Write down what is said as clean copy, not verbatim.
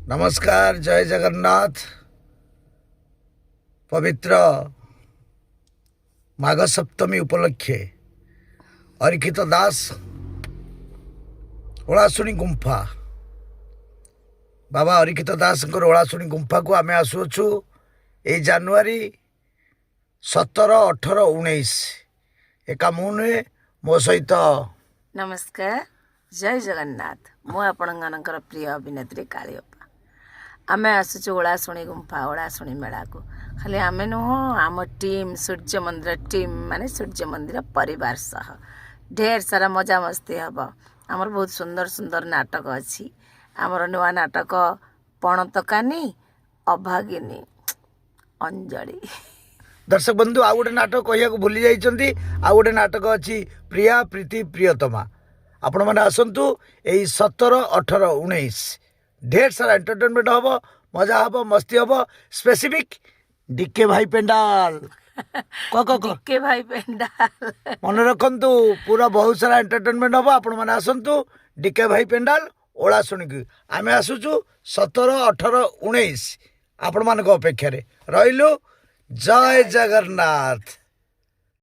नमस्कार, जय जगन्नाथ। पवित्र माघ सप्तमी उपलक्षे अरिखित दास ओलाशुणी गुंफा बाबा अरिखित दास ओलाशुणी गुंफा को आम आसुछु ए जानुआरी 17, 18, 19 एका मुहे मो सहित। नमस्कार, जय जगन्नाथ। मु आपणकर प्रिय अभिनेत्री कालीअप्पा। आमे आसुଛୁ ओलाशुणी गुंफा ओलाशुणी मेला को। खाली आमे नुह आम टीम सूर्य मंदिर टीम माने सूर्य मंदिर परिवार सह ढेर सारा मजा मस्ती हम। आमर बहुत सुंदर सुंदर नाटक अच्छी। आमर नुआ नाटक पणतकानी, अभागिनी, अंजलि। दर्शक बंधु आ गोटे नाटक कहिया को भूली जाइछंती। आ गोटे नाटक अच्छी प्रिया प्रीति प्रियतमा। आपण मैंने आसतु यही 17, 18, 19 ढेर सारा एंटरटेनमेंट हम, मजा हम, मस्ती हम। स्पेसिफिक डीके भाई पेंडाल डीके भाई पेंडाल मन रखु पूरा बहुत सारा एंटरटेनमेंट हम। आपण मैंने आसतु डीके भाई पेंडाल ओलाशुणी की आम आसुचु 17, 18, 19 आपण मान अपेक्षा रहिलु। जय जगन्नाथ।